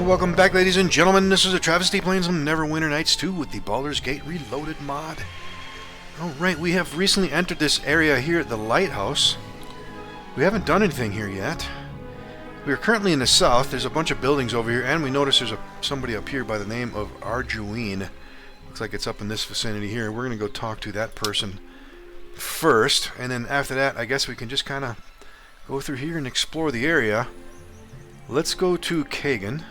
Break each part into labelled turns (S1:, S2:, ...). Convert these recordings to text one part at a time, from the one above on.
S1: Welcome back, ladies and gentlemen. This is AhTravesty playing some Neverwinter Nights 2 with the Baldur's Gate Reloaded mod. Alright, we have recently entered this area here at the Lighthouse. We haven't done anything here yet. We are currently in the south. There's a bunch of buildings over here, and we notice there's somebody up here by the name of Arkushule. Looks like it's up in this vicinity here. We're going to go talk to that person first, and then after that, I guess we can just kind of go through here and explore the area. Let's go to Kagan.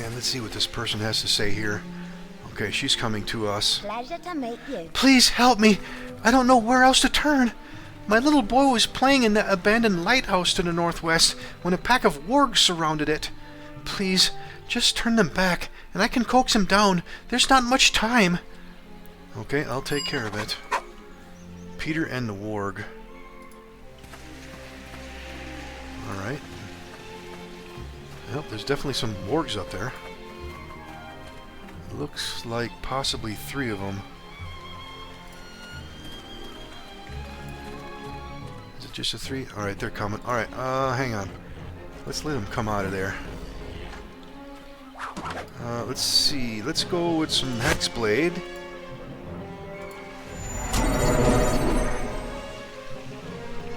S1: And let's see what this person has to say here. Okay, she's coming to us.
S2: Pleasure to meet you.
S1: Please help me. I don't know where else to turn. My little boy was playing in the abandoned lighthouse to the northwest when a pack of wargs surrounded it. Please, just turn them back, and I can coax him down. There's not much time. Okay, I'll take care of it. Peter and the warg. Alright. Yep, there's definitely some wargs up there. Looks like possibly 3 of them. Is it just a 3? Alright, they're coming. Alright, hang on. Let's let them come out of there. Let's see. Let's go with some Hexblade.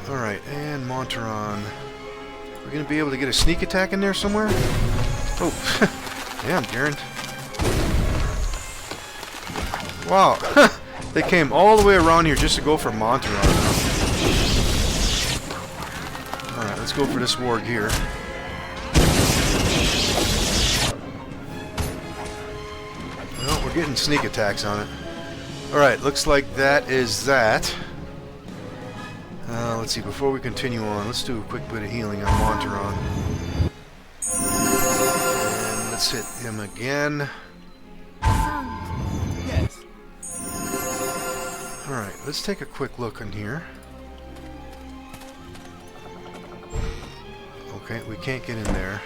S1: Alright, and Monteron. We're going to be able to get a sneak attack in there somewhere? Oh, damn, Garen. Wow, they came all the way around here just to go for Monteron. Alright, let's go for this warg here. Well, we're getting sneak attacks on it. Alright, looks like that is that. Let's see, before we continue on, let's do a quick bit of healing on Monteron. And let's hit him again.
S2: Yes.
S1: Alright, let's take a quick look in here. Okay, we can't get in there.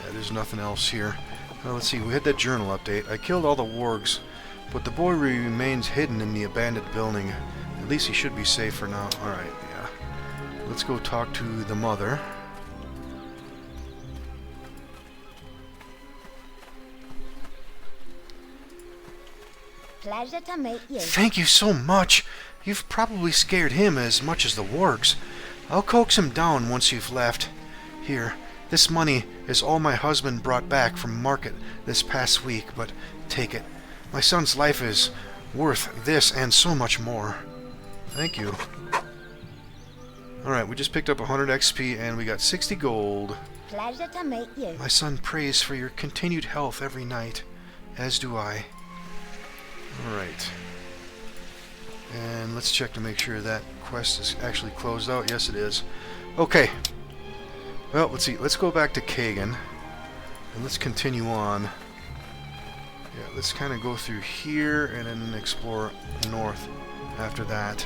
S1: Yeah, there's nothing else here. Let's see, we had that journal update. I killed all the wargs, but the boy remains hidden in the abandoned building. At least he should be safe for now. Alright, yeah. Let's go talk to the mother.
S2: Pleasure to meet you.
S1: Thank you so much. You've probably scared him as much as the wargs. I'll coax him down once you've left. Here, this money is all my husband brought back from market this past week, but take it. My son's life is worth this and so much more. Thank you. Alright, we just picked up 100 XP and we got 60 gold.
S2: Pleasure to meet you.
S1: My son prays for your continued health every night, as do I. Alright. And let's check to make sure that quest is actually closed out. Yes, it is. Okay. Well, let's see. Let's go back to Kagan. And let's continue on. Yeah, let's kind of go through here and then explore north after that.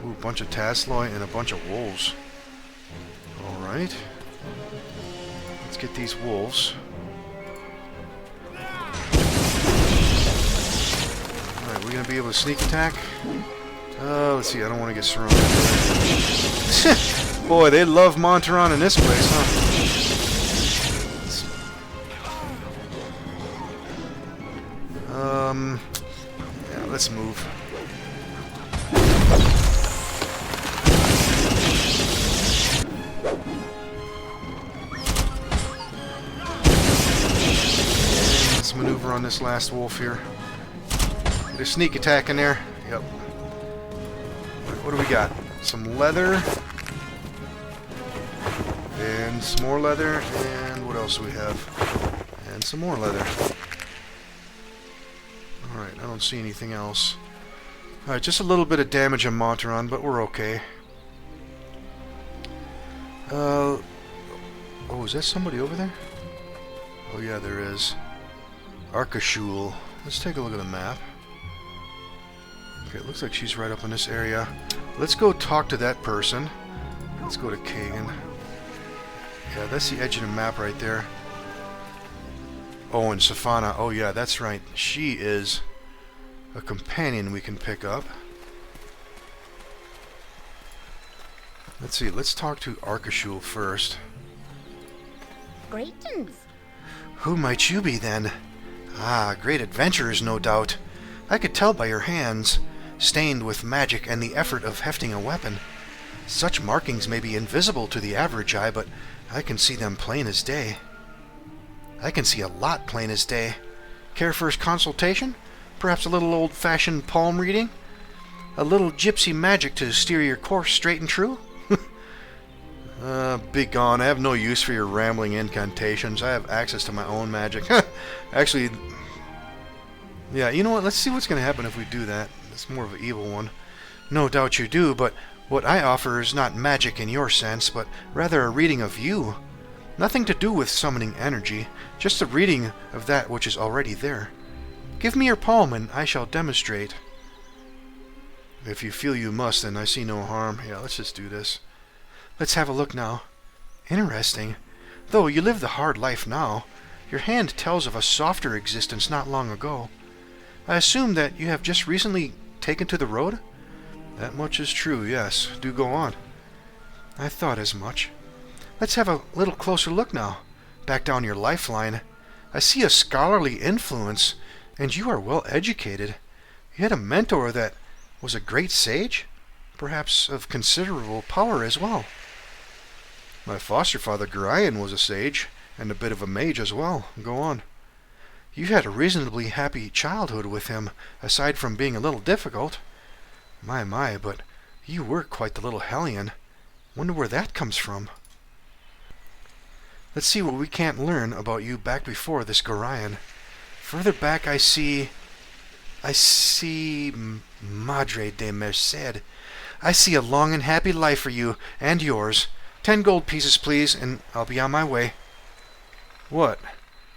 S1: Ooh, a bunch of Tasloi and a bunch of wolves. Alright. Let's get these wolves. Alright, we're going to be able to sneak attack. Let's see, I don't want to get surrounded. Boy, they love Monteron in this place, huh? Yeah, let's move. Let's maneuver on this last wolf here. Get a sneak attack in there. Yep. What do we got? Some leather. And some more leather. And what else do we have? And some more leather. Alright, I don't see anything else. Alright, just a little bit of damage on Monteron, but we're okay. Oh, is that somebody over there? Oh yeah, there is. Arkushule. Let's take a look at the map. Okay, it looks like she's right up in this area. Let's go talk to that person. Let's go to Kagan. Yeah, that's the edge of the map right there. Oh, and Safana. Oh yeah, that's right. She is a companion we can pick up. Let's see, let's talk to Arkushule first.
S2: Greetings.
S1: Who might you be then? Ah, great adventurers, no doubt. I could tell by your hands, stained with magic and the effort of hefting a weapon. Such markings may be invisible to the average eye, but I can see them plain as day. I can see a lot plain as day. Care for a consultation? Perhaps a little old-fashioned palm reading? A little gypsy magic to steer your course straight and true? Begone. I have no use for your rambling incantations. I have access to my own magic. Actually, yeah, you know what? Let's see what's going to happen if we do that. It's more of an evil one. No doubt you do, but what I offer is not magic in your sense, but rather a reading of you. Nothing to do with summoning energy, just a reading of that which is already there. Give me your palm and I shall demonstrate. If you feel you must, then I see no harm. Yeah, let's just do this. Let's have a look now. Interesting. Though you live the hard life now, your hand tells of a softer existence not long ago. I assume that you have just recently taken to the road? That much is true, yes. Do go on. I thought as much. Let's have a little closer look now. Back down your lifeline. I see a scholarly influence, and you are well educated. You had a mentor that was a great sage? Perhaps of considerable power as well. My foster father Gorion was a sage, and a bit of a mage as well. Go on. You had a reasonably happy childhood with him, aside from being a little difficult. My, but you were quite the little hellion. Wonder where that comes from. Let's see what we can't learn about you back before this Gorion. Further back I see Madre de Merced. I see a long and happy life for you and yours. 10 gold pieces, please, and I'll be on my way. What?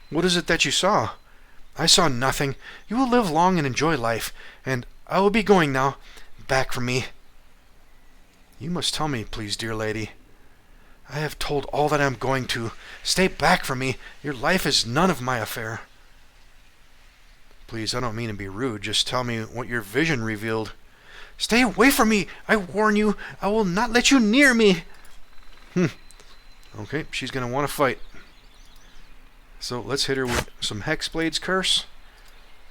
S1: What is it that you saw? I saw nothing. You will live long and enjoy life, and I will be going now. Back from me. You must tell me, please, dear lady. I have told all that I'm going to. Stay back from me. Your life is none of my affair. Please, I don't mean to be rude. Just tell me what your vision revealed. Stay away from me. I warn you. I will not let you near me. Okay, she's going to want to fight. So let's hit her with some Hexblade's Curse.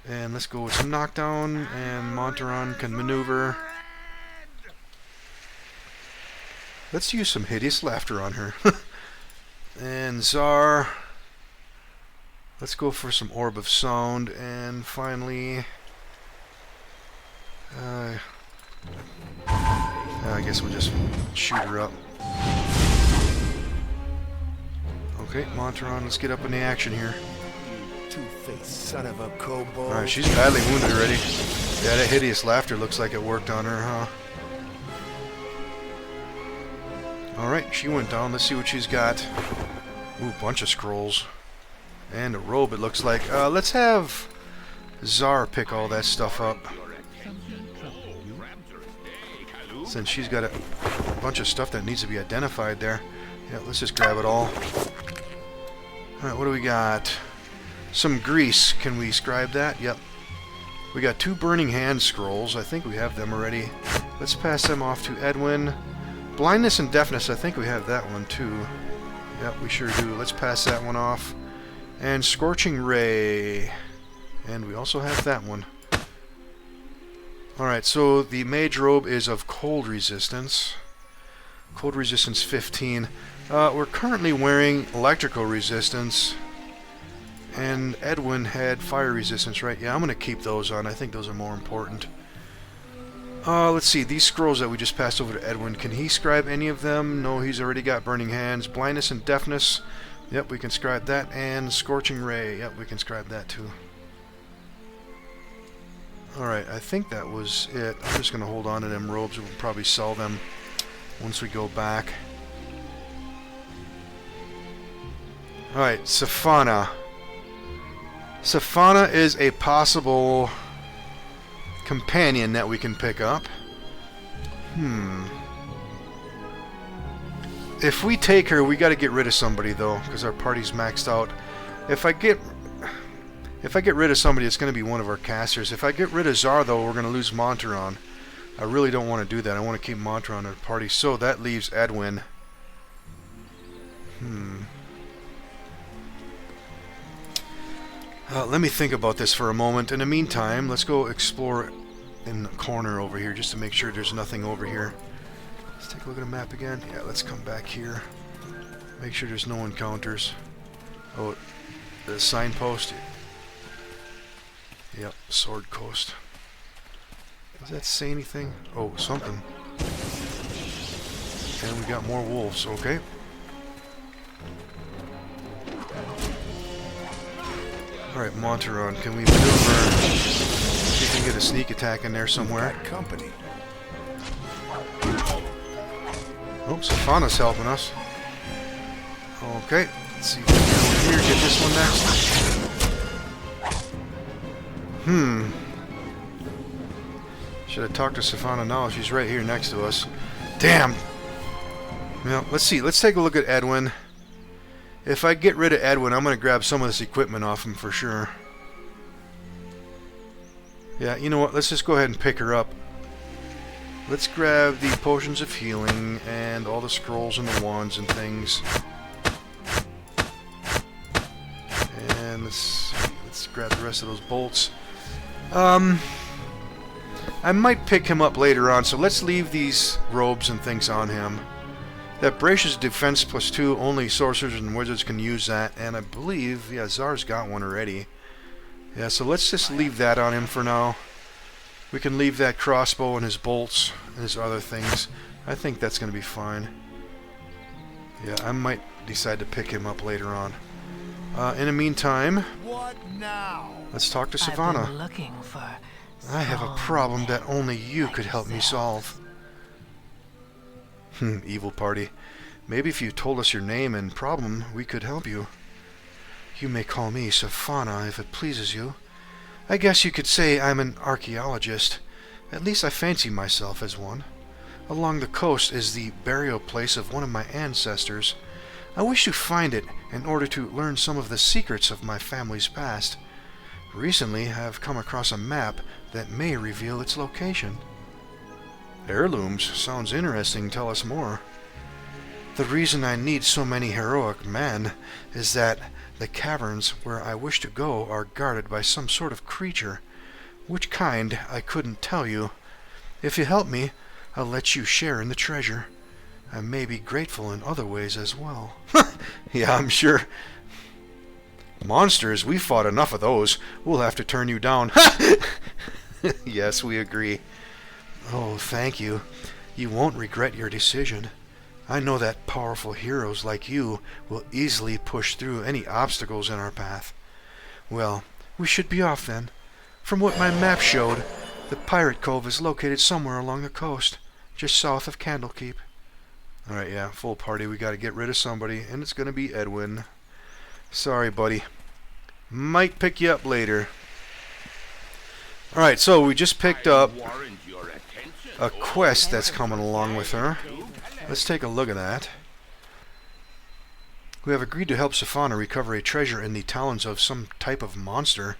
S1: And let's go with some Knockdown. And Montaron can maneuver. Let's use some Hideous Laughter on her. And Czar. Let's go for some Orb of Sound. And finally... I guess we'll just shoot her up. Okay, Montaron, let's get up in the action here.
S3: Two-faced son of a kobold.
S1: Alright, she's badly wounded already. Yeah, that Hideous Laughter looks like it worked on her, huh? Alright, she went down. Let's see what she's got. Ooh, bunch of scrolls. And a robe, it looks like. Let's have Czar pick all that stuff up. Since she's got a bunch of stuff that needs to be identified there. Yeah, let's just grab it all. Alright, what do we got? Some grease. Can we scribe that? Yep. We got 2 Burning Hand scrolls. I think we have them already. Let's pass them off to Edwin. Blindness and Deafness. I think we have that one too. Yep, we sure do. Let's pass that one off. And Scorching Ray. And we also have that one. Alright, so the Mage Robe is of Cold Resistance. Cold Resistance 15. We're currently wearing Electrical Resistance. And Edwin had Fire Resistance, right? Yeah, I'm going to keep those on. I think those are more important. Let's see. These scrolls that we just passed over to Edwin, can he scribe any of them? No, he's already got Burning Hands. Blindness and Deafness. Yep, we can scribe that. And Scorching Ray. Yep, we can scribe that too. Alright, I think that was it. I'm just going to hold on to them robes. We'll probably sell them once we go back. Alright, Safana. Safana is a possible companion that we can pick up. If we take her, we got to get rid of somebody though, because our party's maxed out. If I get If I get rid of somebody, it's going to be one of our casters. If I get rid of Zar, though, we're going to lose Monteron. I really don't want to do that. I want to keep Monteron in the party. So that leaves Edwin. Let me think about this for a moment. In the meantime, let's go explore in the corner over here just to make sure there's nothing over here. Let's take a look at the map again. Yeah, let's come back here. Make sure there's no encounters. Oh, the signpost. Yep, Sword Coast. Does that say anything? Oh, something. And we got more wolves, okay. Alright, Monteron, can we maneuver? See if we can get a sneak attack in there somewhere.
S3: Company.
S1: Oh, Safana's helping us. Okay, let's see if we can get over here, get this one next. Should have talked to Safana now. She's right here next to us. Damn! Well, let's see. Let's take a look at Edwin. If I get rid of Edwin, I'm going to grab some of this equipment off him for sure. Yeah, you know what? Let's just go ahead and pick her up. Let's grab the potions of healing and all the scrolls and the wands and things. And let's grab the rest of those bolts. I might pick him up later on, so let's leave these robes and things on him. That braces defense +2, only sorcerers and wizards can use that, and I believe, yeah, Zar's got one already. Yeah, so let's just leave that on him for now. We can leave that crossbow and his bolts and his other things. I think that's going to be fine. Yeah, I might decide to pick him up later on. In the meantime,
S3: What now?
S1: let's talk to
S4: I've
S1: Safana.
S4: been looking for
S1: I have a problem that only you could help me solve. Evil party. Maybe if you told us your name and problem, we could help you. You may call me Safana if it pleases you. I guess you could say I'm an archaeologist. At least I fancy myself as one. Along the coast is the burial place of one of my ancestors. I wish to find it in order to learn some of the secrets of my family's past. Recently, I have come across a map that may reveal its location. Heirlooms sounds interesting. Tell us more. The reason I need so many heroic men is that the caverns where I wish to go are guarded by some sort of creature. Which kind, I couldn't tell you. If you help me, I'll let you share in the treasure. I may be grateful in other ways as well. Yeah, I'm sure. Monsters, we fought enough of those. We'll have to turn you down. Yes, we agree. Oh, thank you. You won't regret your decision. I know that powerful heroes like you will easily push through any obstacles in our path. Well, we should be off then. From what my map showed, the Pirate Cove is located somewhere along the coast, just south of Candlekeep. Alright, yeah, full party. We gotta get rid of somebody, and it's gonna be Edwin. Sorry, buddy. Might pick you up later. Alright, so we just picked up a quest that's coming along with her. Let's take a look at that. We have agreed to help Safana recover a treasure in the talons of some type of monster.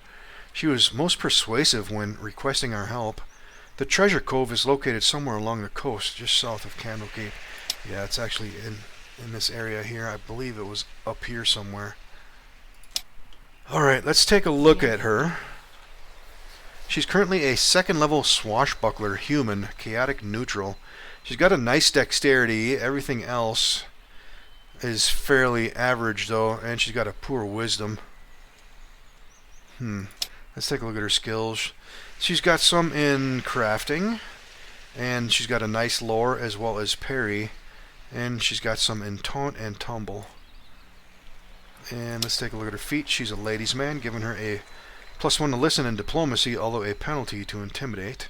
S1: She was most persuasive when requesting our help. The treasure cove is located somewhere along the coast, just south of Candlekeep. Yeah, it's actually in this area here. I believe it was up here somewhere. Alright, let's take a look at her. She's currently a 2nd level swashbuckler human, chaotic neutral. She's got a nice dexterity. Everything else is fairly average though, and she's got a poor wisdom. Let's take a look at her skills. She's got some in crafting, and she's got a nice lore as well as parry, and she's got some in taunt and tumble. And let's take a look at her feat. She's a ladies' man, giving her a +1 to listen and diplomacy, although a penalty to intimidate.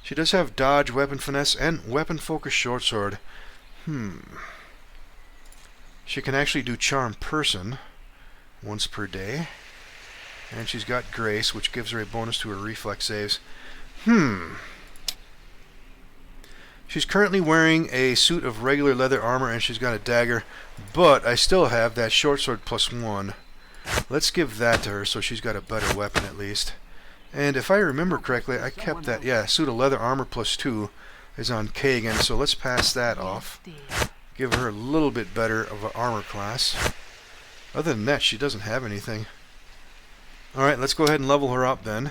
S1: She does have dodge, weapon finesse, and weapon focus short sword. She can actually do charm person once per day. And she's got grace, which gives her a bonus to her reflex saves. She's currently wearing a suit of regular leather armor, and she's got a dagger, but I still have that short sword +1. Let's give that to her so she's got a better weapon at least. And if I remember correctly, I kept that, yeah, suit of leather armor +2 is on Kagan, so let's pass that off. Give her a little bit better of an armor class. Other than that, she doesn't have anything. Alright, let's go ahead and level her up then.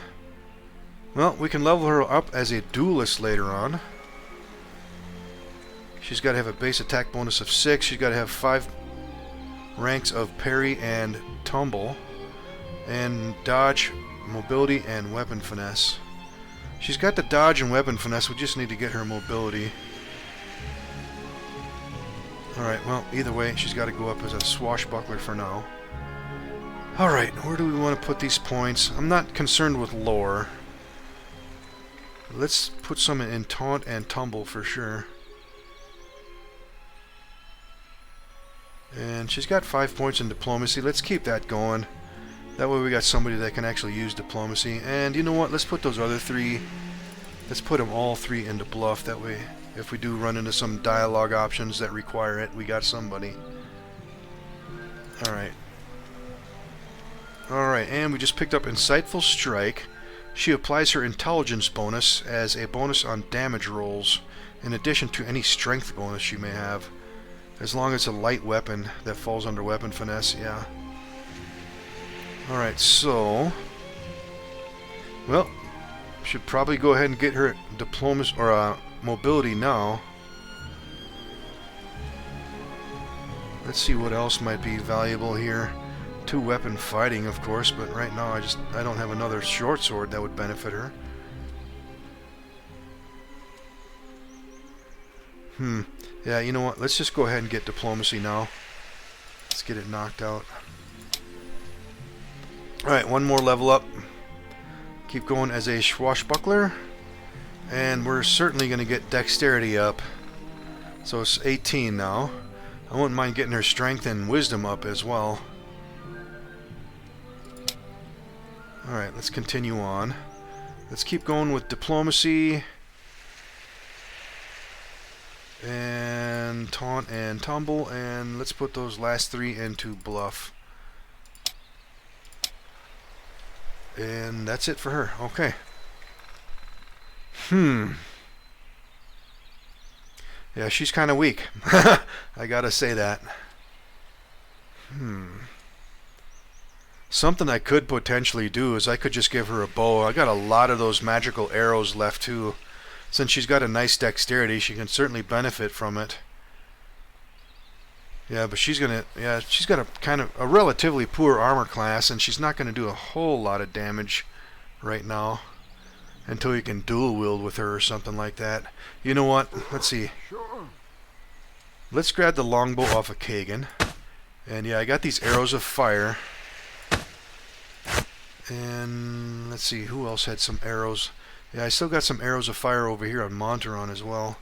S1: Well, we can level her up as a duelist later on. She's got to have a base attack bonus of 6. She's got to have 5 ranks of parry and tumble. And dodge, mobility, and weapon finesse. She's got the dodge and weapon finesse. We just need to get her mobility. Alright, well, either way, she's got to go up as a swashbuckler for now. Alright, where do we want to put these points? I'm not concerned with lore. Let's put some in taunt and tumble for sure. And she's got 5 points in diplomacy. Let's keep that going. That way we got somebody that can actually use diplomacy. And you know what? Let's put those other 3. Let's put them all 3 into bluff. That way, if we do run into some dialogue options that require it, we got somebody. Alright. Alright, and we just picked up Insightful Strike. She applies her intelligence bonus as a bonus on damage rolls, in addition to any strength bonus she may have. As long as it's a light weapon that falls under weapon finesse, yeah. Alright, so... well, should probably go ahead and get her diplomacy, or mobility now. Let's see what else might be valuable here. 2-weapon fighting, of course, but right now I don't have another short sword that would benefit her. Yeah, you know what? Let's just go ahead and get diplomacy now. Let's get it knocked out. Alright, one more level up. Keep going as a swashbuckler. And we're certainly going to get dexterity up. So it's 18 now. I wouldn't mind getting her strength and wisdom up as well. Alright, let's continue on. Let's keep going with diplomacy. And taunt and tumble. And let's put those last 3 into bluff. And that's it for her. Okay. Yeah, she's kind of weak. I gotta say that. Something I could potentially do is I could just give her a bow. I got a lot of those magical arrows left too. Since she's got a nice dexterity, she can certainly benefit from it. Yeah, but she's got a kind of a relatively poor armor class, and she's not gonna do a whole lot of damage right now until you can dual wield with her or something like that. You know what? Let's see. Let's grab the longbow off of Kagan. And yeah, I got these arrows of fire. And let's see, who else had some arrows? Yeah, I still got some arrows of fire over here on Monteron as well.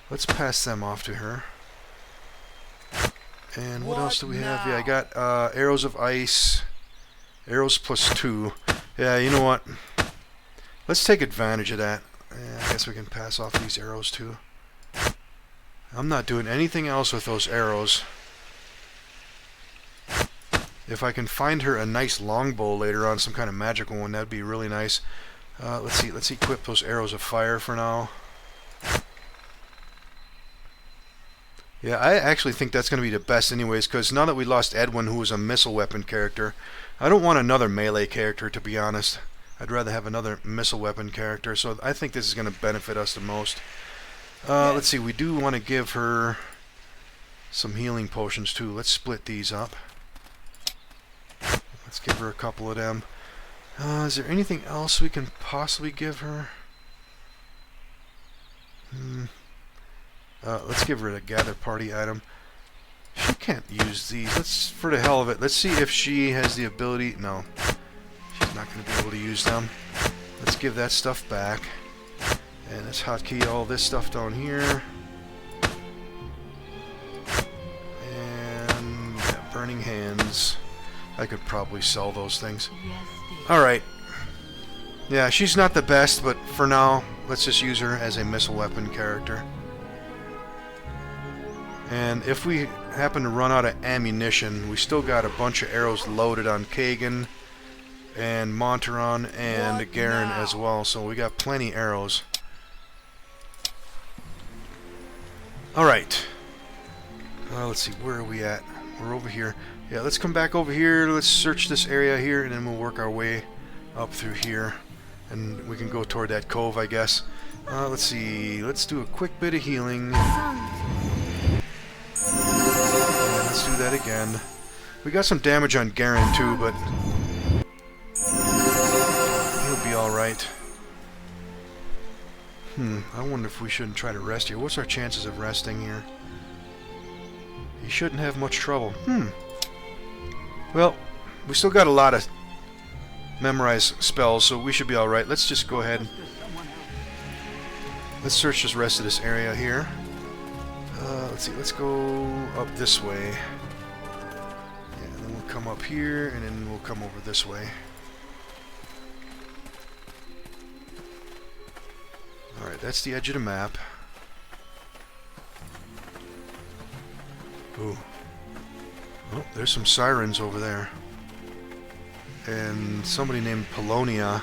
S1: Let's pass them off to her. And what else do we have? Yeah, I got arrows of ice. Arrows +2. Yeah, you know what? Let's take advantage of that. Yeah, I guess we can pass off these arrows too. I'm not doing anything else with those arrows. If I can find her a nice longbow later on, some kind of magical one, that'd be really nice. Let's see. Let's equip those arrows of fire for now. Yeah, I actually think that's going to be the best anyways, because now that we lost Edwin, who was a missile weapon character, I don't want another melee character, to be honest. I'd rather have another missile weapon character, so I think this is going to benefit us the most. Let's see, we do want to give her some healing potions too. Let's split these up. Let's give her a couple of them. Is there anything else we can possibly give her? Let's give her a gather party item. She can't use these. Let's, for the hell of it, let's see if she has the ability. No, she's not going to be able to use them. Let's give that stuff back. And let's hotkey all this stuff down here. And yeah, burning hands. I could probably sell those things. Alright. Yeah, she's not the best, but for now, let's just use her as a missile weapon character. And if we happened to run out of ammunition. We still got a bunch of arrows loaded on Kagan and Monteron and Garen as well, so we got plenty arrows. Alright. Let's see, where are we at? We're over here. Yeah, let's come back over here. Let's search this area here, and then we'll work our way up through here. And we can go toward that cove, I guess. Let's see. Let's do a quick bit of healing. Let's do that again. We got some damage on Garen too, but he'll be alright. I wonder if we shouldn't try to rest here. What's our chances of resting here? He shouldn't have much trouble. Well, we still got a lot of memorized spells, so we should be alright. Let's just go ahead. Let's search the rest of this area here. Let's see, let's go up this way. Yeah, and then we'll come up here, and then we'll come over this way. Alright, that's the edge of the map. Ooh. Oh, there's some sirens over there. And somebody named Polonia.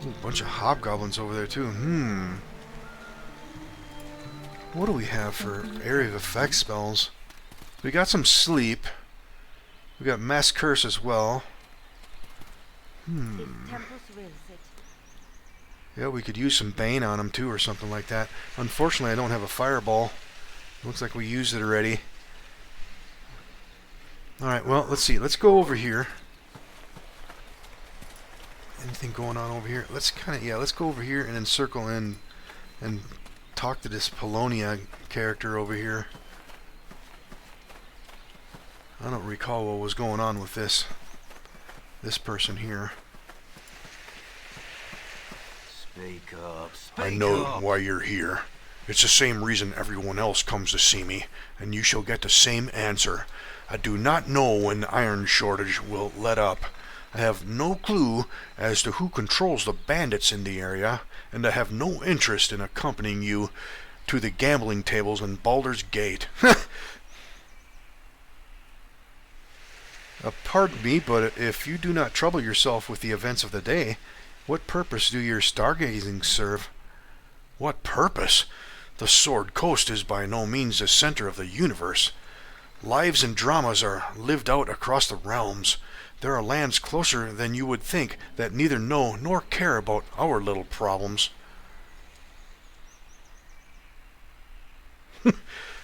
S1: Ooh, a bunch of hobgoblins over there too. What do we have for area of effect spells? We got some sleep. We got mass curse as well. Yeah, we could use some Bane on him too or something like that. Unfortunately, I don't have a fireball. Looks like we used it already. Alright, well, let's see. Let's go over here. Anything going on over here? Let's let's go over here and then circle in and talk to this Polonia character over here. I don't recall what was going on with this person here.
S3: Speak up,
S4: I know why you're here. It's the same reason everyone else comes to see me, and you shall get the same answer. I do not know when the iron shortage will let up. I have no clue as to who controls the bandits in the area, and I have no interest in accompanying you to the gambling tables in Baldur's Gate.
S1: Pardon me, but if you do not trouble yourself with the events of the day, what purpose do your stargazing serve?
S4: What purpose? The Sword Coast is by no means the center of the universe. Lives and dramas are lived out across the realms. There are lands closer than you would think that neither know nor care about our little problems.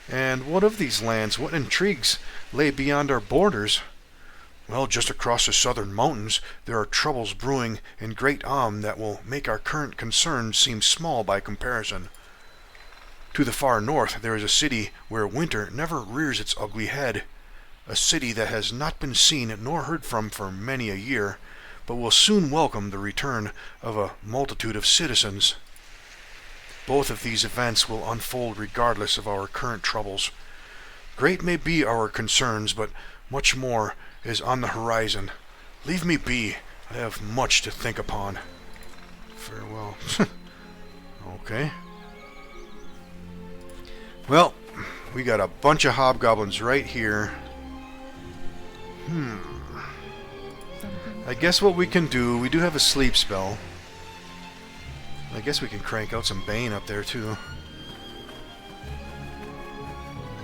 S1: And what of these lands? What intrigues lay beyond our borders?
S4: Well, just across the southern mountains, there are troubles brewing in Great Am that will make our current concerns seem small by comparison. To the far north, there is a city where winter never rears its ugly head. A city that has not been seen nor heard from for many a year, but will soon welcome the return of a multitude of citizens. Both of these events will unfold regardless of our current troubles. Great may be our concerns, but much more is on the horizon. Leave me be. I have much to think upon.
S1: Farewell. Okay. Well, we got a bunch of hobgoblins right here. I guess what we can do, we do have a sleep spell. I guess we can crank out some Bane up there too.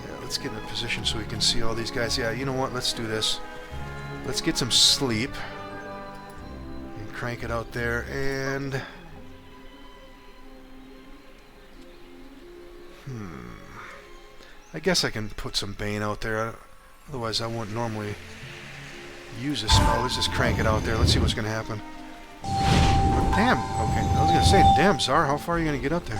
S1: Yeah, let's get in a position so we can see all these guys. Yeah, you know what? Let's do this. Let's get some sleep. And crank it out there and... I guess I can put some Bane out there. Otherwise I wouldn't normally use this spell. Let's just crank it out there. Let's see what's going to happen. Damn. Okay. I was going to say, damn, Czar, how far are you going to get up there?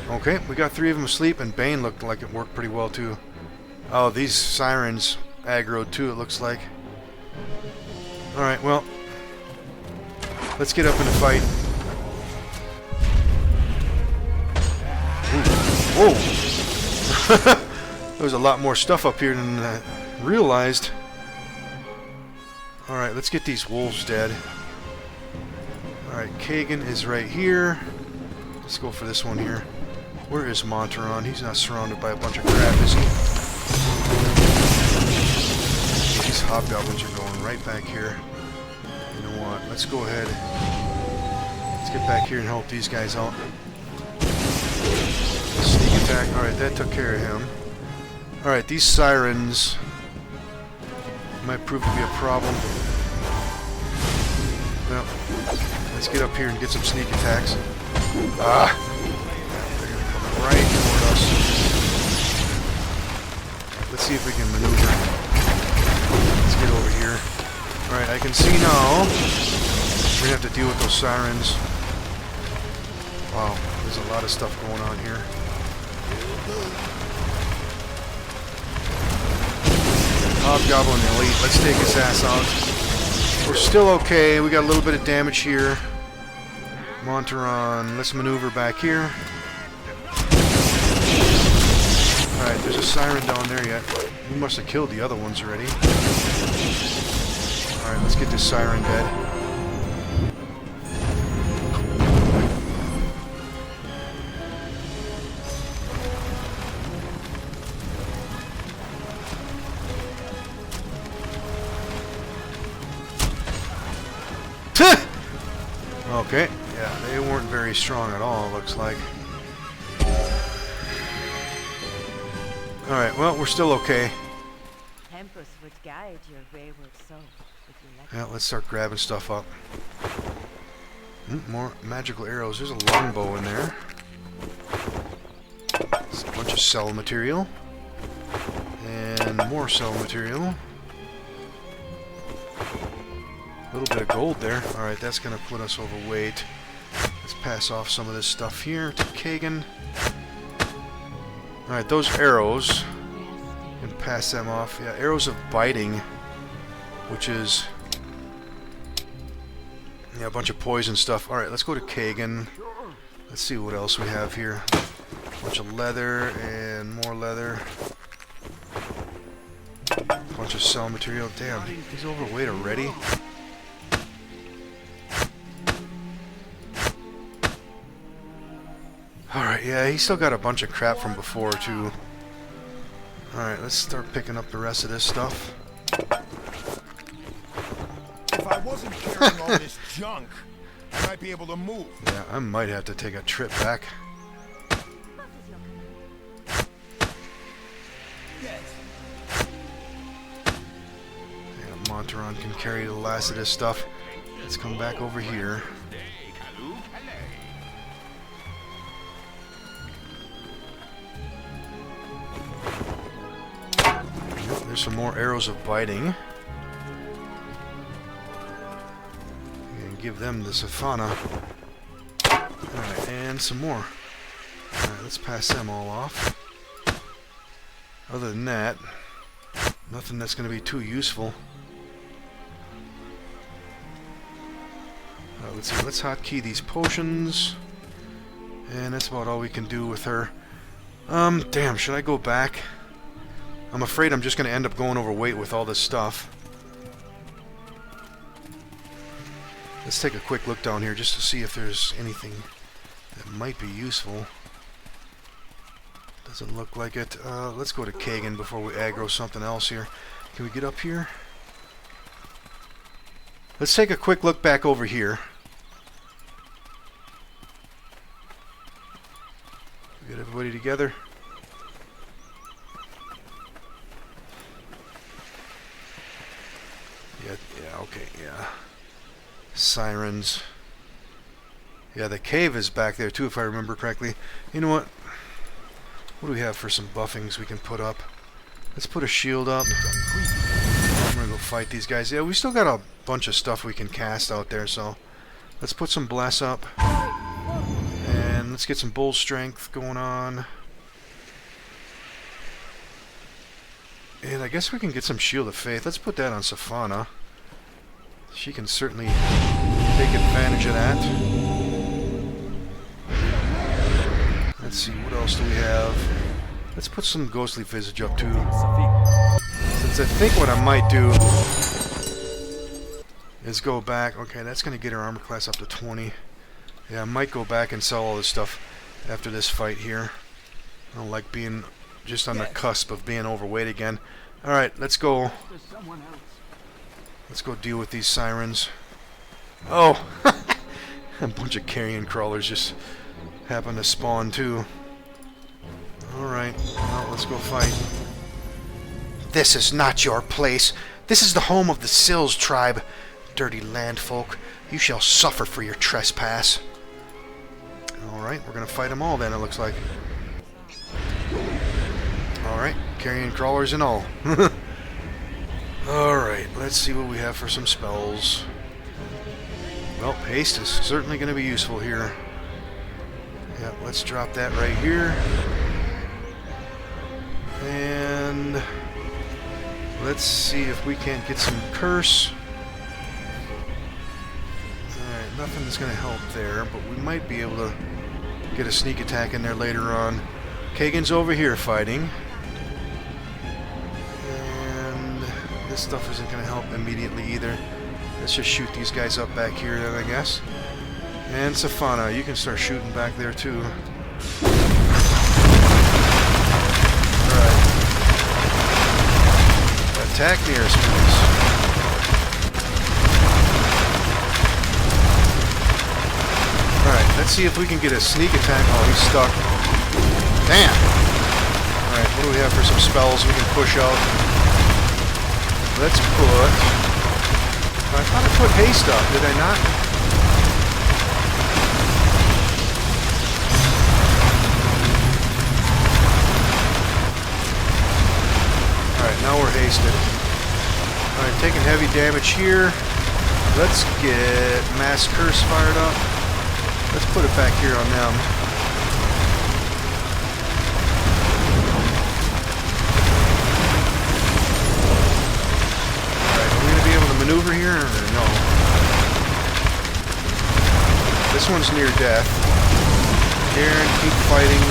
S1: Okay, we got 3 of them asleep, and Bane looked like it worked pretty well, too. Oh, these sirens aggroed, too, it looks like. Alright, well. Let's get up in the fight. Ooh. Whoa! There's a lot more stuff up here than I realized. Alright, let's get these wolves dead. Alright, Alright, Kagan is right here. Let's go for this one here. Where is Monteron? He's not surrounded by a bunch of crap, is he? These hobgoblins are going right back here. You know what? Let's go ahead. Let's get back here and help these guys out. Sneak attack. Alright, that took care of him. Alright, these sirens might prove to be a problem. Well, let's get up here and get some sneak attacks. Ah! They're gonna come right toward us. Let's see if we can maneuver. Let's get over here. Alright, I can see now. We're gonna have to deal with those sirens. Wow, there's a lot of stuff going on here. Hobgoblin Elite, let's take his ass out. We're still okay, we got a little bit of damage here. Monteron, let's maneuver back here. Alright, there's a siren down there yet. We must have killed the other ones already. Alright, let's get this siren dead. Okay, yeah, they weren't very strong at all, looks like. Alright, well, we're still okay.
S5: Tempest would guide your wayward soul if you let
S1: Yeah, let's start grabbing stuff up. More magical arrows. There's a longbow in there. There's a bunch of cell material. And more cell material. A little bit of gold there. Alright, that's going to put us overweight. Let's pass off some of this stuff here to Kagan. Alright, those arrows. You can pass them off. Yeah, arrows of biting. Which is... yeah, a bunch of poison stuff. Alright, let's go to Kagan. Let's see what else we have here. A bunch of leather and more leather. A bunch of cell material. Damn, he's overweight already. Alright, yeah, he's still got a bunch of crap from before, too. Alright, let's start picking up the rest of this stuff.
S6: If I wasn't carrying all this junk, I might be able to move.
S1: Yeah, I might have to take a trip back.
S6: Yes.
S1: Yeah, Monteron can carry the last of this stuff. Let's come back over here. There's some more arrows of biting. And give them the Safana. Alright, and some more. Alright, let's pass them all off. Other than that, nothing that's going to be too useful. Let's see, let's hotkey these potions. And that's about all we can do with her. Damn, should I go back? I'm afraid I'm just going to end up going overweight with all this stuff. Let's take a quick look down here just to see if there's anything that might be useful. Doesn't look like it. Let's go to Kagan before we aggro something else here. Can we get up here? Let's take a quick look back over here. Get everybody together. Yeah, okay, yeah. Sirens. Yeah, the cave is back there too, if I remember correctly. You know what? What do we have for some buffings we can put up? Let's put a shield up. I'm gonna go fight these guys. Yeah, we still got a bunch of stuff we can cast out there, so let's put some bless up. And let's get some bull strength going on. And I guess we can get some Shield of Faith. Let's put that on Safana. She can certainly take advantage of that. Let's see, what else do we have? Let's put some Ghostly Visage up too. Since I think what I might do... is go back. Okay, that's going to get our armor class up to 20. Yeah, I might go back and sell all this stuff after this fight here. I don't like being just on the cusp of being overweight again. Alright, let's go. Let's go deal with these sirens. Oh! A bunch of carrion crawlers just happen to spawn too. Alright, well, let's go fight. This is not your place. This is the home of the Sills tribe. Dirty landfolk, you shall suffer for your trespass. Alright, we're gonna fight them all then, it looks like. Alright, carrion crawlers and all. Alright, let's see what we have for some spells. Well, haste is certainly going to be useful here. Yeah, let's drop that right here. And let's see if we can't get some curse. Alright, nothing's going to help there, but we might be able to get a sneak attack in there later on. Kagan's over here fighting. And this stuff isn't going to help immediately either. Let's just shoot these guys up back here then, I guess. And Safana, you can start shooting back there too. Alright. Attack near us, please. Alright, let's see if we can get a sneak attack. Oh, he's stuck. Damn! Alright, what do we have for some spells we can push out? Let's put... I thought I put haste up, did I not? Alright, now we're hasted. Alright, taking heavy damage here. Let's get Mass Curse fired up. Let's put it back here on them. Maneuver here or no? This one's near death. Garen, keep fighting.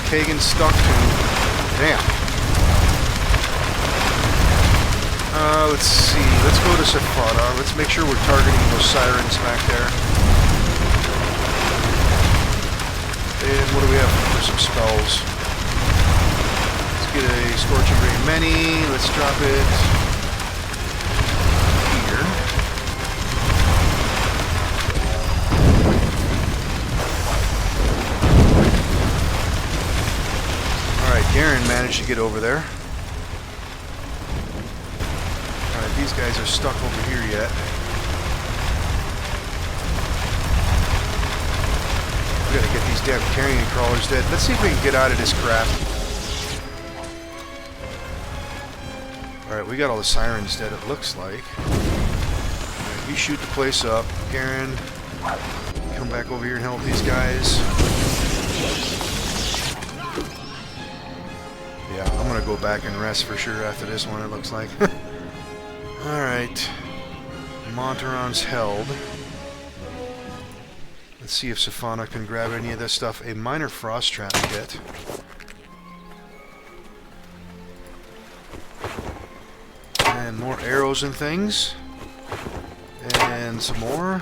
S1: Kagan's stuck too. Damn. Let's see. Let's go to Safana. Let's make sure we're targeting those sirens back there. And what do we have for some spells? Get a Scorching Ray Many. Let's drop it here. Alright, Garen managed to get over there. Alright, these guys are stuck over here yet. We gotta get these damn carrion crawlers dead. Let's see if we can get out of this crap. Alright, we got all the sirens dead, it looks like. Right, you shoot the place up. Garen, come back over here and help these guys. Yeah, I'm gonna go back and rest for sure after this one, it looks like. Alright. Monteron's held. Let's see if Safana can grab any of this stuff. A minor frost trap kit. And more arrows and things. And some more.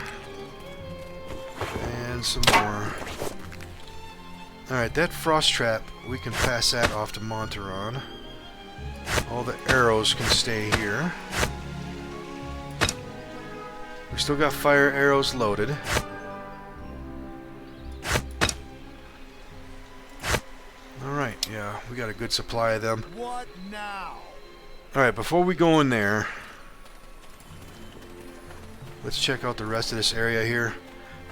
S1: And some more. Alright, that frost trap, we can pass that off to Monteron. All the arrows can stay here. We still got fire arrows loaded. Alright, yeah, we got a good supply of them.
S6: What now?
S1: Alright, before we go in there, let's check out the rest of this area here.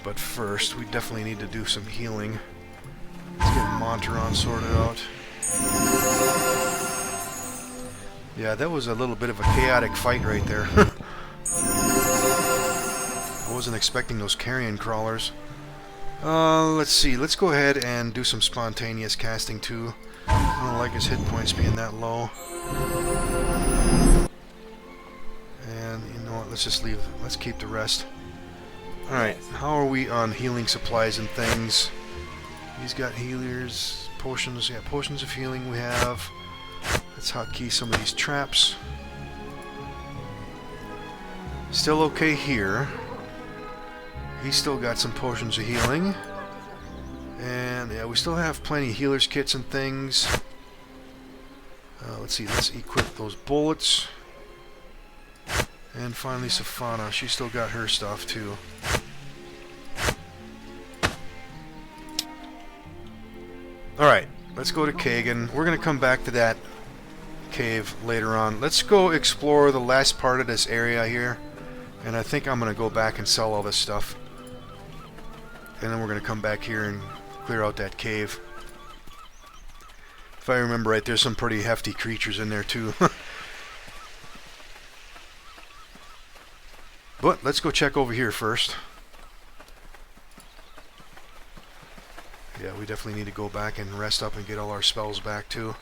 S1: But first, we definitely need to do some healing. Let's get Monteron sorted out. Yeah, that was a little bit of a chaotic fight right there. I wasn't expecting those carrion crawlers. Let's see. Let's go ahead and do some spontaneous casting too. I don't like his hit points being that low. And you know what? Let's just leave. Let's keep the rest. Alright, how are we on healing supplies and things? He's got healers, potions. Yeah, potions of healing we have. Let's hotkey some of these traps. Still okay here. He's still got some potions of healing. And yeah, we still have plenty of healer's kits and things. Let's see, let's equip those bullets. And finally Safana, she's still got her stuff too. Alright, let's go to Kagan. We're going to come back to that cave later on. Let's go explore the last part of this area here. And I think I'm going to go back and sell all this stuff. And then we're going to come back here and clear out that cave. If I remember right, there's some pretty hefty creatures in there too. But let's go check over here first. Yeah, we definitely need to go back and rest up and get all our spells back too.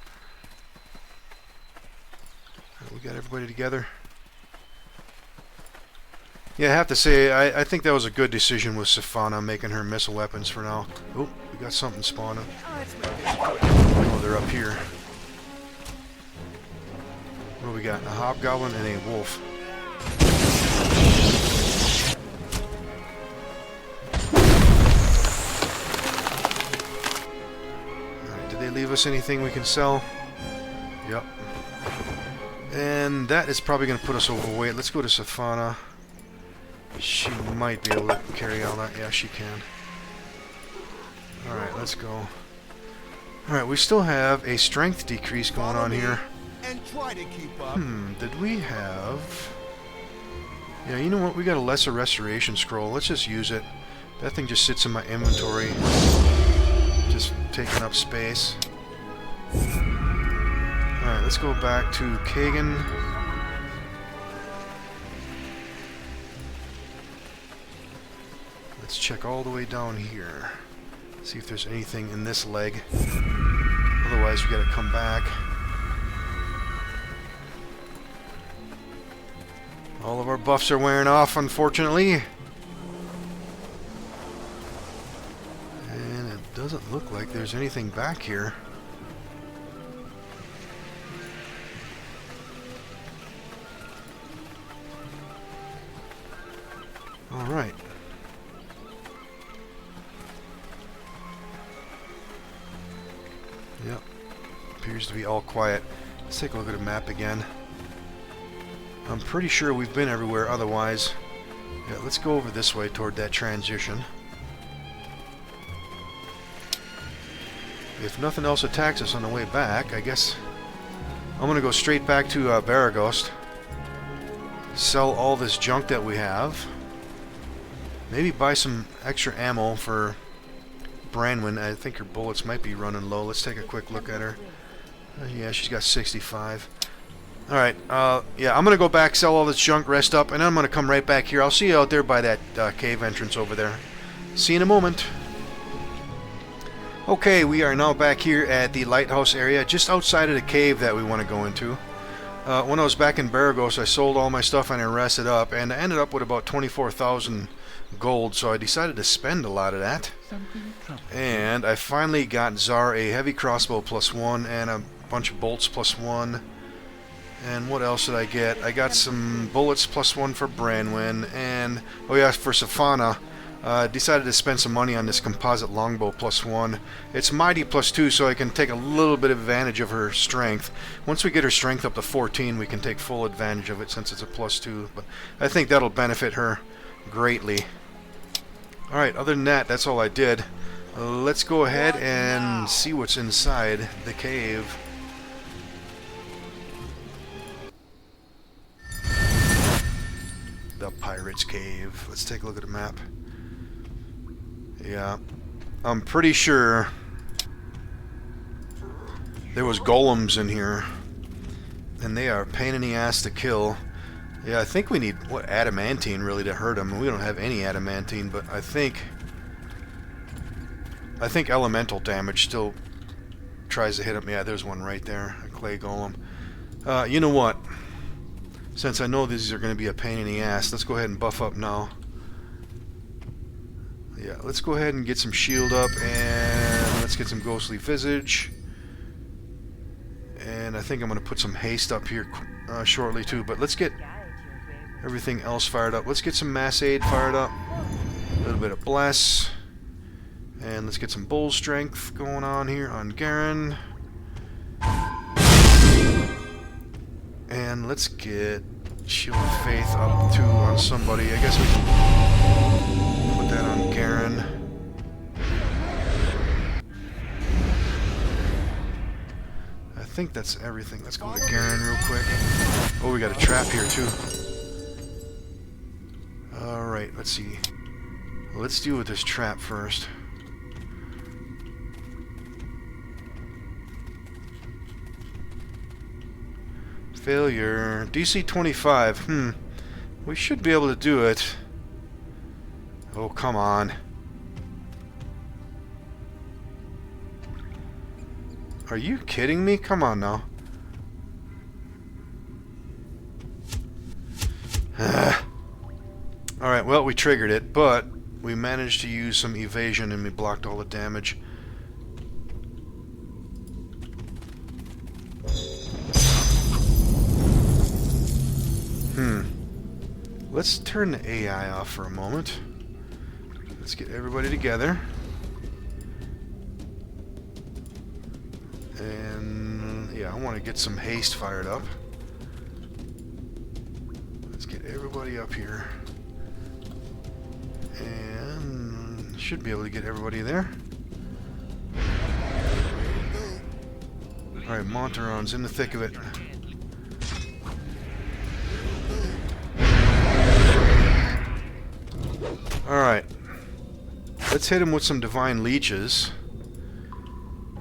S1: We got everybody together. Yeah, I have to say, I think that was a good decision with Safana making her missile weapons for now. Oh, we got something spawning. Oh, they're up here. What do we got? A hobgoblin and a wolf. Alright, did they leave us anything we can sell? Yep. And that is probably going to put us overweight. Let's go to Safana. She might be able to carry all that. Yeah, she can. Alright, let's go. Alright, we still have a strength decrease going on here.
S6: And try to keep up.
S1: Did we have... Yeah, you know what? We got a lesser restoration scroll. Let's just use it. That thing just sits in my inventory. Just taking up space. Alright, let's go back to Kagan. Let's check all the way down here. See if there's anything in this leg. Otherwise, we gotta come back. All of our buffs are wearing off, unfortunately. And it doesn't look like there's anything back here. Alright. Yep. Appears to be all quiet. Let's take a look at the map again. I'm pretty sure we've been everywhere otherwise. Yeah, let's go over this way toward that transition. If nothing else attacks us on the way back, I guess I'm going to go straight back to Baragost. Sell all this junk that we have. Maybe buy some extra ammo for Branwen. I think her bullets might be running low. Let's take a quick look at her. Yeah, she's got 65. Alright, yeah, I'm going to go back, sell all this junk, rest up, and then I'm going to come right back here. I'll see you out there by that cave entrance over there. See you in a moment. Okay, we are now back here at the Lighthouse area, just outside of the cave that we want to go into. When I was back in Baragos, I sold all my stuff and I rested up, and I ended up with about 24,000 gold, so I decided to spend a lot of that. And I finally got Zar a heavy crossbow +1 and a bunch of bolts +1. And what else did I get? I got some bullets +1 for Branwen, and oh yeah, for Safana, decided to spend some money on this composite longbow +1. It's mighty +2, so I can take a little bit of advantage of her strength. Once we get her strength up to 14, we can take full advantage of it since it's a +2. But I think that'll benefit her greatly. Alright, other than that, that's all I did. Let's go ahead and see what's inside the cave. The Pirate's Cave. Let's take a look at the map. Yeah, I'm pretty sure there was golems in here, and they are a pain in the ass to kill. Yeah, I think we need, what, adamantine really to hurt them. We don't have any adamantine, but I think elemental damage still tries to hit them. Yeah, there's one right there, a clay golem. You know what? Since I know these are going to be a pain in the ass, let's go ahead and buff up now. Yeah, let's go ahead and get some shield up, and let's get some ghostly visage. And I think I'm going to put some haste up here shortly too, but let's get... everything else fired up. Let's get some Mass Aid fired up. A little bit of Bless. And let's get some Bull Strength going on here on Garen. And let's get Shield of Faith up too on somebody. I guess we can put that on Garen. I think that's everything. Let's go to Garen real quick. Oh, we got a trap here too. Alright, let's see. Let's deal with this trap first. Failure. DC 25. We should be able to do it. Oh, come on. Are you kidding me? Come on now. Alright, well, we triggered it, but we managed to use some evasion and we blocked all the damage. Let's turn the AI off for a moment. Let's get everybody together. And yeah, I want to get some haste fired up. Let's get everybody up here. And should be able to get everybody there. Alright, Monteron's in the thick of it. Alright. Let's hit him with some Divine Leeches.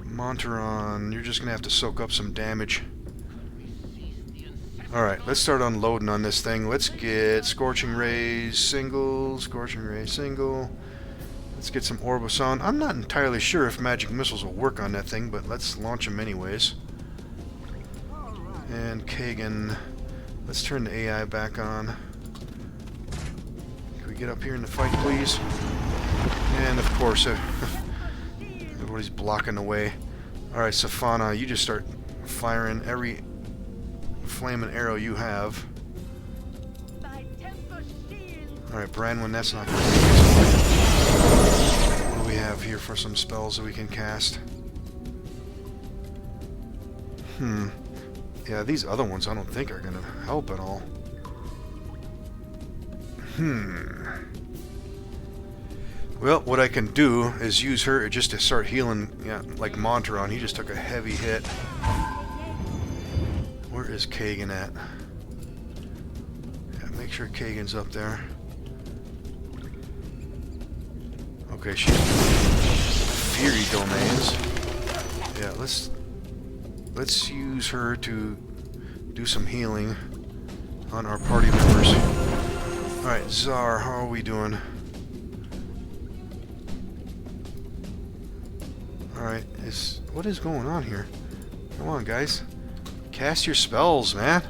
S1: Monteron, you're just going to have to soak up some damage. Alright, let's start unloading on this thing. Let's get Scorching Rays single, Scorching Ray single. Let's get some Orboson. I'm not entirely sure if magic missiles will work on that thing, but let's launch them anyways. And Kagan. Let's turn the AI back on. Get up here in the fight, please. And of course, everybody's blocking the way. Alright, Safana, you just start firing every flaming arrow you have. Alright, Branwyn, that's not going to be What do we have here for some spells that we can cast? Yeah, these other ones I don't think are going to help at all. Well, what I can do is use her just to start healing, yeah, like Monteron. He just took a heavy hit. Where is Kagan at? Yeah, make sure Kagan's up there. Okay, she's Fury Domains. Yeah, let's use her to do some healing on our party members. Alright, Czar, how are we doing? Alright, what is going on here? Come on, guys. Cast your spells, man.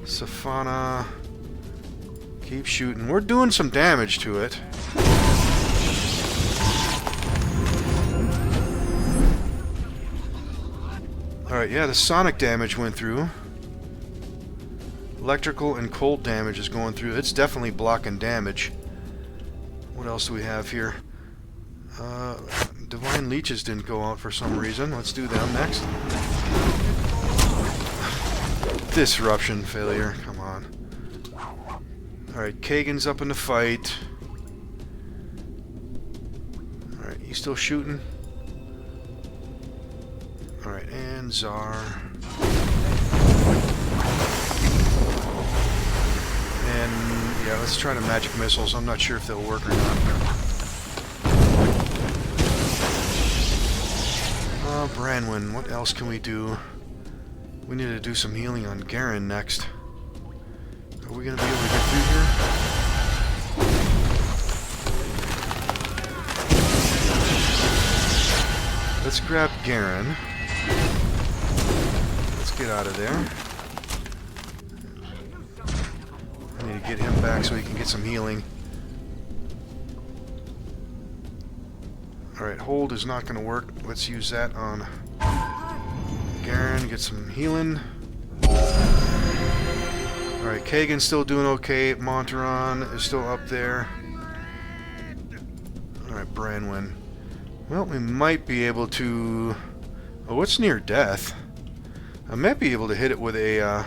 S1: Safana. Keep shooting. We're doing some damage to it. Alright, yeah, the sonic damage went through. Electrical and cold damage is going through. It's definitely blocking damage. What else do we have here? Divine Leeches didn't go out for some reason. Let's do them next. Disruption failure. Come on. Alright, Kagan's up in the fight. Alright, you still shooting? Alright, and Czar. And yeah, let's try the magic missiles. I'm not sure if they'll work or not. Branwyn, what else can we do? We need to do some healing on Garen next. Are we going to be able to get through here? Let's grab Garen. Let's get out of there. I need to get him back so he can get some healing. Alright, hold is not going to work. Let's use that on Garen, get some healing. Alright, Kagan's still doing okay. Monteron is still up there. Alright, Branwen. Well, we might be able to... Oh, it's near death. I might be able to hit it with a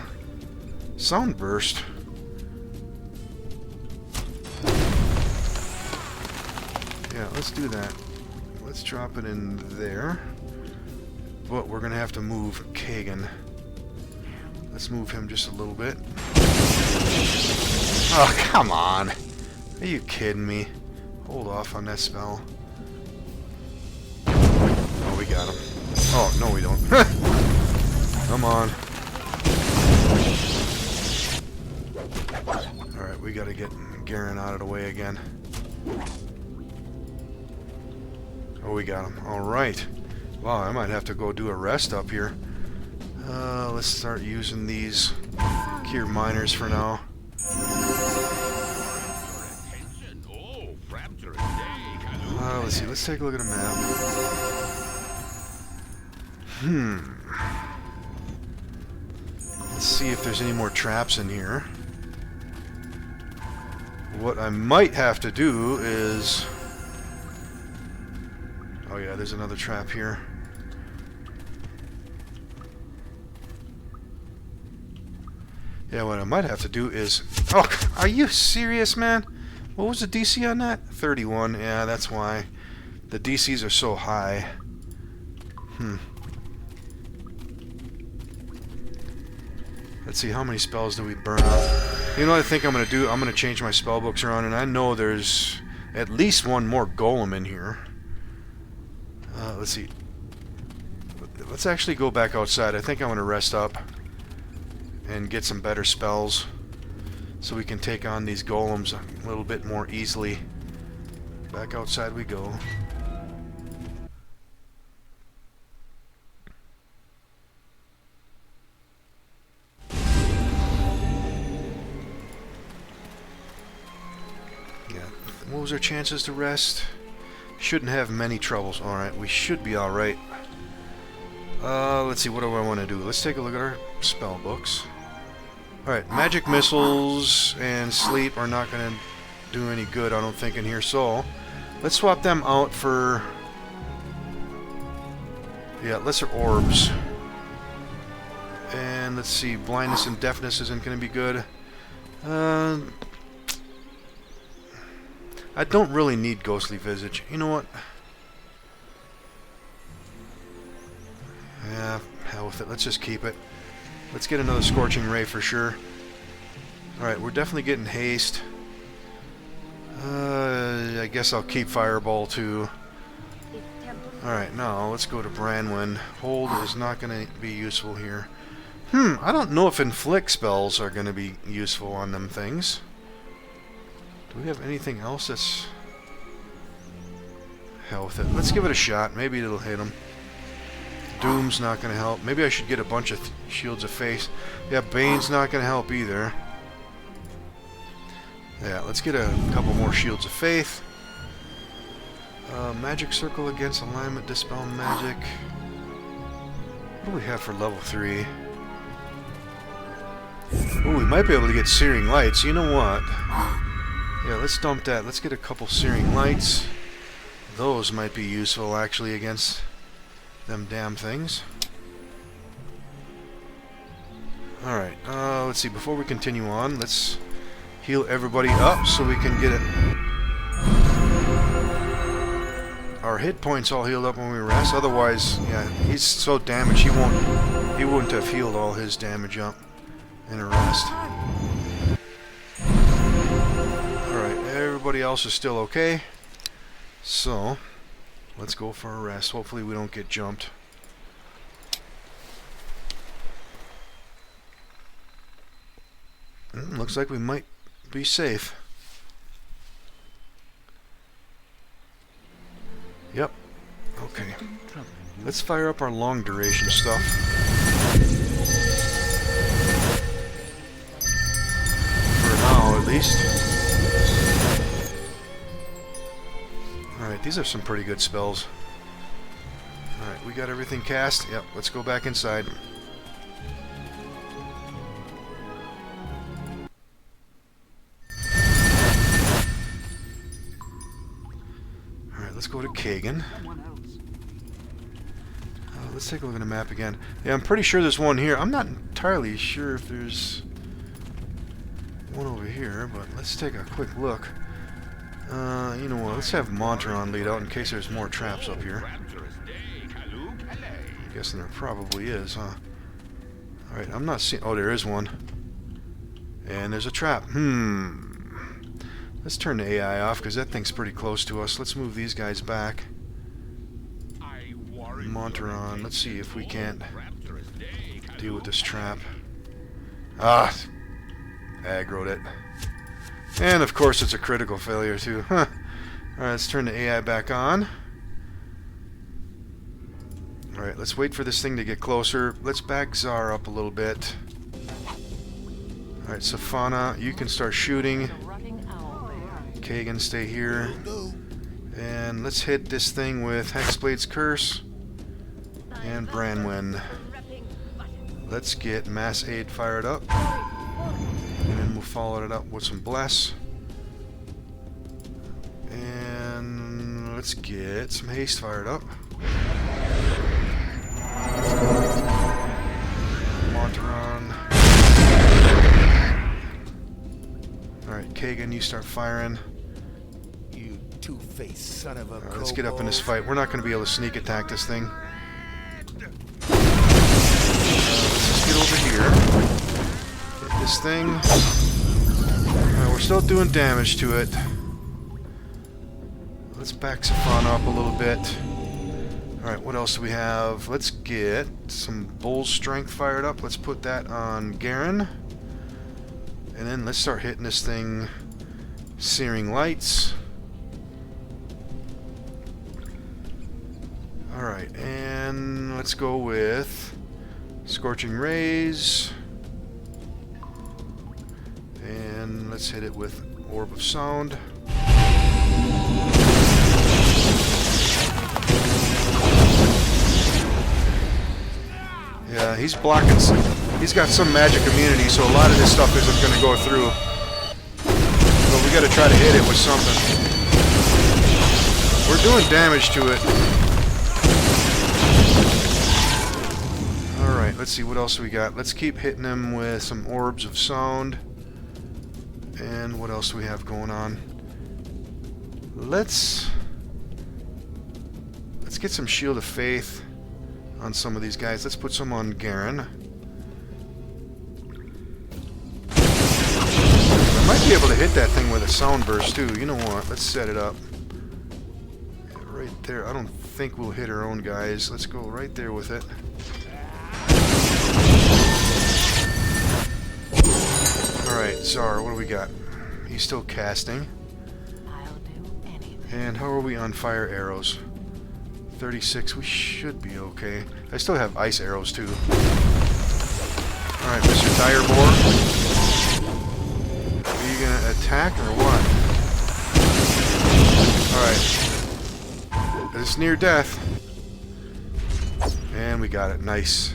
S1: sound burst. Yeah, let's do that. Let's drop it in there. But we're going to have to move Kagan. Let's move him just a little bit. Oh, come on. Are you kidding me? Hold off on that spell. Oh, we got him. Oh, no we don't. Come on. Alright, we gotta get Garen out of the way again. Oh, we got him. Alright. Wow, I might have to go do a rest up here. Let's start using these cure miners for now. Let's see. Let's take a look at a map. Let's see if there's any more traps in here. What I might have to do is... Oh yeah, there's another trap here. Yeah, what I might have to do is... Oh, are you serious, man? What was the DC on that? 31. Yeah, that's why. The DCs are so high. Let's see, how many spells do we burn up? You know what I think I'm going to do? I'm going to change my spell books around, and I know there's at least one more golem in here. Let's see. Let's actually go back outside. I think I'm going to rest up and get some better spells so we can take on these golems a little bit more easily. Back outside we go. Yeah, what was our chances to rest? Shouldn't have many troubles. Alright, we should be alright. Let's see, what do I want to do? Let's take a look at our spell books. Alright, magic missiles and sleep are not going to do any good, I don't think, in here, so let's swap them out for... Yeah, lesser orbs. And let's see, blindness and deafness isn't going to be good. I don't really need ghostly visage. You know what? Yeah, hell with it. Let's just keep it. Let's get another Scorching Ray for sure. Alright, we're definitely getting haste. I guess I'll keep Fireball too. Alright, now let's go to Branwen. Hold is not going to be useful here. I don't know if Inflict spells are going to be useful on them things. Do we have anything else that's... Hell with it. Let's give it a shot. Maybe it'll hit him. Doom's not going to help. Maybe I should get a bunch of Shields of Faith. Yeah, Bane's not going to help either. Yeah, let's get a couple more Shields of Faith. Magic Circle against alignment, Dispel Magic. What do we have for level 3? Oh, we might be able to get Searing Lights. You know what? Yeah, let's dump that. Let's get a couple Searing Lights. Those might be useful, actually, against them damn things. Alright, let's see. Before we continue on, let's heal everybody up so we can get it. Our hit points all healed up when we rest. Otherwise, yeah, he's so damaged he wouldn't have healed all his damage up in a rest. Alright, everybody else is still okay. So, let's go for a rest. Hopefully we don't get jumped. Looks like we might be safe. Yep. Okay. Let's fire up our long duration stuff. For now, at least. Alright, these are some pretty good spells. Alright, we got everything cast. Yep, let's go back inside. let's go to Kagan. Let's take a look at the map again. Yeah, I'm pretty sure there's one here. I'm not entirely sure if there's one over here, but let's take a quick look. You know what? Let's have Monteron lead out in case there's more traps up here. I'm guessing there probably is, huh? Alright, I'm not seeing... Oh, there is one. And there's a trap. Let's turn the AI off, because that thing's pretty close to us. Let's move these guys back. Monteron, let's see if we can't deal with this trap. Ah! Aggroed it. And of course it's a critical failure too. Huh. Alright, let's turn the AI back on. Alright, let's wait for this thing to get closer. Let's back Czar up a little bit. Alright, Safana, you can start shooting. Kagan, stay here. And let's hit this thing with Hexblade's Curse and Branwen. Let's get Mass Aid fired up. And then we'll follow it up with some Bless. And let's get some Haste fired up. Monteron. Alright, Kagan, you start firing.
S6: You two-faced son of a...
S1: Alright, let's get up in this fight. We're not going to be able to sneak attack this thing. Let's just get over here. Hit this thing. Alright, we're still doing damage to it. Let's back Safana up a little bit. Alright, what else do we have? Let's get some Bull's Strength fired up. Let's put that on Garen. And then let's start hitting this thing. Searing Lights. Alright, and let's go with Scorching Rays. And let's hit it with Orb of Sound. Yeah, he's blocking some. He's got some magic immunity, so a lot of this stuff isn't going to go through. But we got to try to hit it with something. We're doing damage to it. Alright, let's see what else we got. Let's keep hitting him with some Orbs of Sound. And what else do we have going on? Let's get some Shield of Faith on some of these guys. Let's put some on Garen. I might be able to hit that thing with a Sound Burst too. You know what? Let's set it up. Yeah, right there. I don't think we'll hit our own guys. Let's go right there with it. Alright, Czar, what do we got? He's still casting. And how are we on fire arrows? 36, we should be okay. I still have ice arrows too. Alright, Mr. Direboar. Are you gonna attack or what? Alright. It's near death. And we got it. Nice.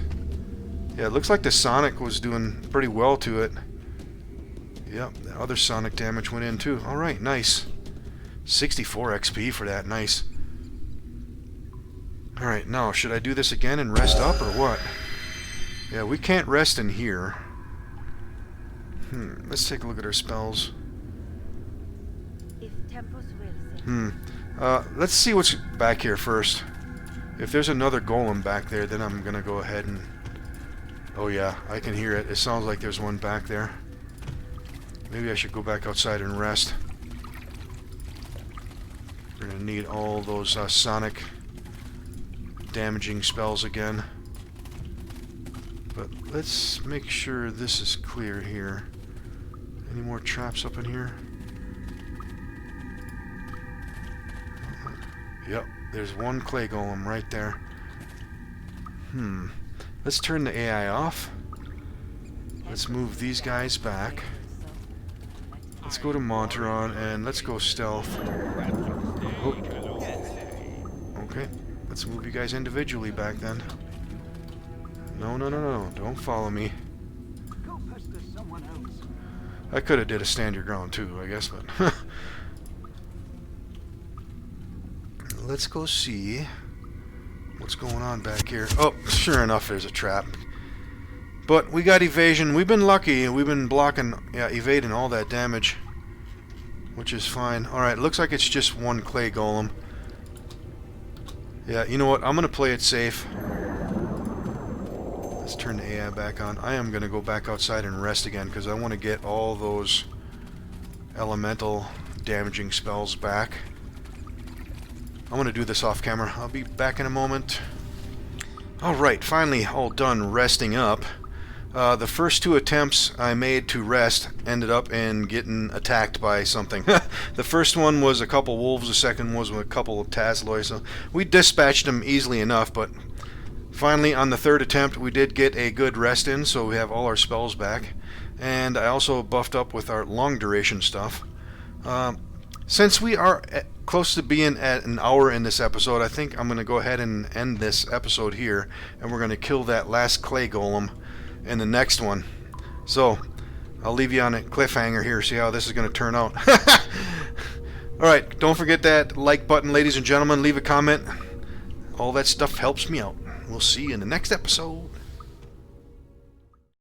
S1: Yeah, it looks like the Sonic was doing pretty well to it. Yep, the other Sonic damage went in too. Alright, nice. 64 XP for that. Nice. Alright, now, should I do this again and rest up, or what? Yeah, we can't rest in here. Let's take a look at our spells. Let's see what's back here first. If there's another golem back there, then I'm gonna go ahead and... Oh yeah, I can hear it. It sounds like there's one back there. Maybe I should go back outside and rest. We're gonna need all those Sonic... damaging spells again. But let's make sure this is clear here. Any more traps up in here? Yep, there's one clay golem right there. Let's turn the AI off. Let's move these guys back. Let's go to Monteron and let's go stealth. Oh. Okay. Let's move you guys individually back then. No, no, no, no. Don't follow me. I could have did a stand your ground too, I guess, but... let's go see what's going on back here. Oh, sure enough, there's a trap. But we got evasion. We've been lucky. We've been blocking, yeah, evading all that damage, which is fine. Alright, looks like it's just one clay golem. Yeah, you know what? I'm going to play it safe. Let's turn the AI back on. I am going to go back outside and rest again because I want to get all those elemental damaging spells back. I'm going to do this off camera. I'll be back in a moment. Alright, finally all done resting up. The first 2 attempts I made to rest ended up in getting attacked by something. The first one was a couple wolves, the second was a couple of Tazlois. So we dispatched them easily enough, but finally on the 3rd attempt we did get a good rest in, so we have all our spells back. And I also buffed up with our long duration stuff. Since we are close to being at an hour in this episode, I think I'm going to go ahead and end this episode here, and we're going to kill that last clay golem in the next one. So I'll leave you on a cliffhanger here, see how this is going to turn out. Alright, don't forget that like button, ladies and gentlemen. Leave a comment. All that stuff helps me out. We'll see you in the next episode.